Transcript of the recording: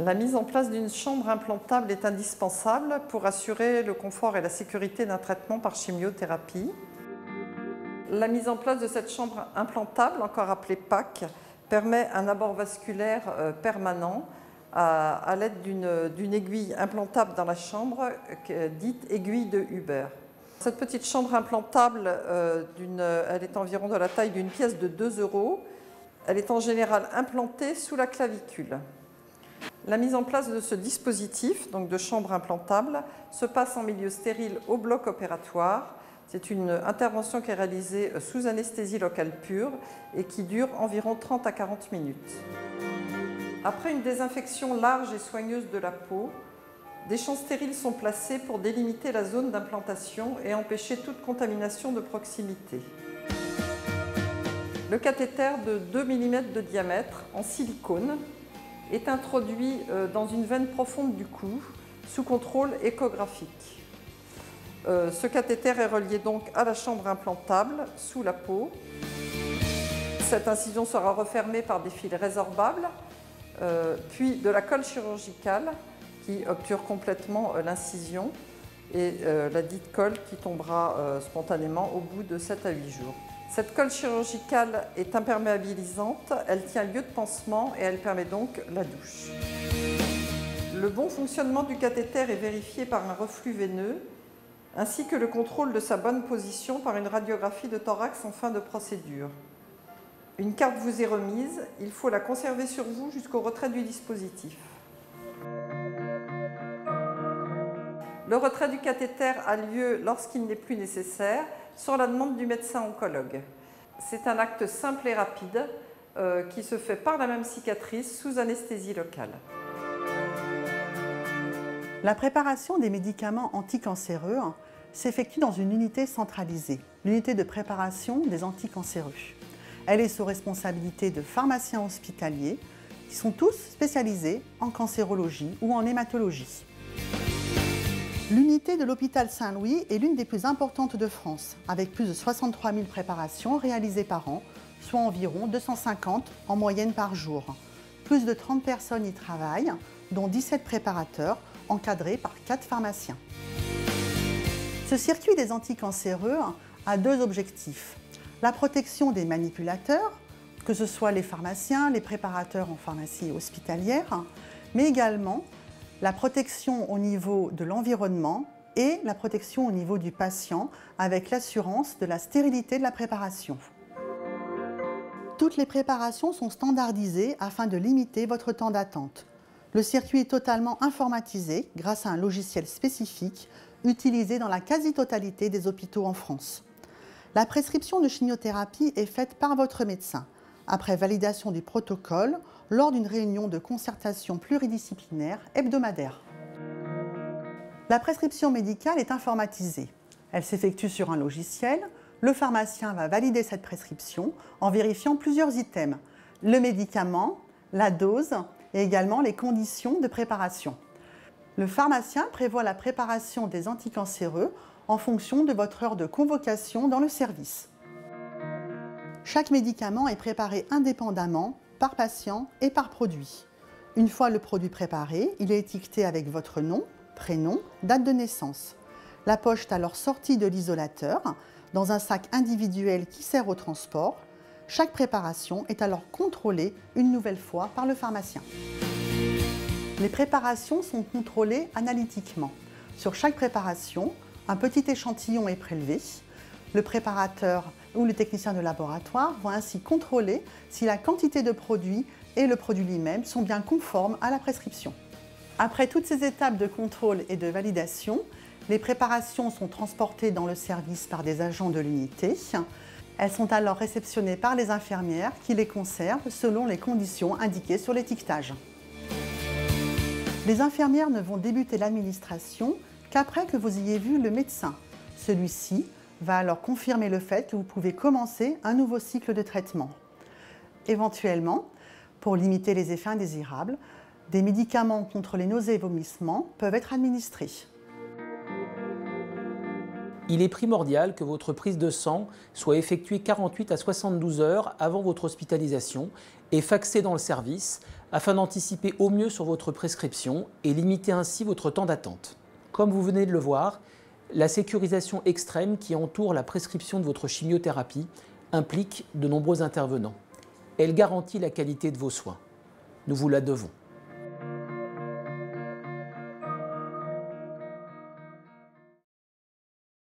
La mise en place d'une chambre implantable est indispensable pour assurer le confort et la sécurité d'un traitement par chimiothérapie. La mise en place de cette chambre implantable, encore appelée PAC, permet un abord vasculaire permanent à l'aide d'une aiguille implantable dans la chambre, dite aiguille de Huber. Cette petite chambre implantable, elle est environ de la taille d'une pièce de 2 €. Elle est en général implantée sous la clavicule. La mise en place de ce dispositif, donc de chambre implantable, se passe en milieu stérile au bloc opératoire. C'est une intervention qui est réalisée sous anesthésie locale pure et qui dure environ 30 à 40 minutes. Après une désinfection large et soigneuse de la peau, des champs stériles sont placés pour délimiter la zone d'implantation et empêcher toute contamination de proximité. Le cathéter de 2 mm de diamètre en silicone est introduit dans une veine profonde du cou sous contrôle échographique. Ce cathéter est relié donc à la chambre implantable sous la peau. Cette incision sera refermée par des fils résorbables, puis de la colle chirurgicale qui obture complètement l'incision et la dite colle qui tombera spontanément au bout de 7 à 8 jours. Cette colle chirurgicale est imperméabilisante, elle tient lieu de pansement et elle permet donc la douche. Le bon fonctionnement du cathéter est vérifié par un reflux veineux ainsi que le contrôle de sa bonne position par une radiographie de thorax en fin de procédure. Une carte vous est remise, il faut la conserver sur vous jusqu'au retrait du dispositif. Le retrait du cathéter a lieu lorsqu'il n'est plus nécessaire, sur la demande du médecin oncologue. C'est un acte simple et rapide qui se fait par la même cicatrice sous anesthésie locale. La préparation des médicaments anticancéreux s'effectue dans une unité centralisée, l'unité de préparation des anticancéreux. Elle est sous responsabilité de pharmaciens hospitaliers qui sont tous spécialisés en cancérologie ou en hématologie. L'unité de l'hôpital Saint-Louis est l'une des plus importantes de France, avec plus de 63 000 préparations réalisées par an, soit environ 250 en moyenne par jour. Plus de 30 personnes y travaillent, dont 17 préparateurs, encadrés par 4 pharmaciens. Ce circuit des anticancéreux a 2 objectifs. La protection des manipulateurs, que ce soit les pharmaciens, les préparateurs en pharmacie hospitalière, mais également la protection au niveau de l'environnement et la protection au niveau du patient avec l'assurance de la stérilité de la préparation. Toutes les préparations sont standardisées afin de limiter votre temps d'attente. Le circuit est totalement informatisé grâce à un logiciel spécifique utilisé dans la quasi-totalité des hôpitaux en France. La prescription de chimiothérapie est faite par votre médecin, après validation du protocole, lors d'une réunion de concertation pluridisciplinaire hebdomadaire. La prescription médicale est informatisée. Elle s'effectue sur un logiciel. Le pharmacien va valider cette prescription en vérifiant plusieurs items: le médicament, la dose et également les conditions de préparation. Le pharmacien prévoit la préparation des anticancéreux en fonction de votre heure de convocation dans le service. Chaque médicament est préparé indépendamment, par patient et par produit. Une fois le produit préparé, il est étiqueté avec votre nom, prénom, date de naissance. La poche est alors sortie de l'isolateur dans un sac individuel qui sert au transport. Chaque préparation est alors contrôlée une nouvelle fois par le pharmacien. Les préparations sont contrôlées analytiquement. Sur chaque préparation, un petit échantillon est prélevé. Le préparateur ou le technicien de laboratoire vont ainsi contrôler si la quantité de produit et le produit lui-même sont bien conformes à la prescription. Après toutes ces étapes de contrôle et de validation, les préparations sont transportées dans le service par des agents de l'unité. Elles sont alors réceptionnées par les infirmières qui les conservent selon les conditions indiquées sur l'étiquetage. Les infirmières ne vont débuter l'administration qu'après que vous ayez vu le médecin. Celui-ci va alors confirmer le fait que vous pouvez commencer un nouveau cycle de traitement. Éventuellement, pour limiter les effets indésirables, des médicaments contre les nausées et vomissements peuvent être administrés. Il est primordial que votre prise de sang soit effectuée 48 à 72 heures avant votre hospitalisation et faxée dans le service afin d'anticiper au mieux sur votre prescription et limiter ainsi votre temps d'attente. Comme vous venez de le voir, la sécurisation extrême qui entoure la prescription de votre chimiothérapie implique de nombreux intervenants. Elle garantit la qualité de vos soins. Nous vous la devons.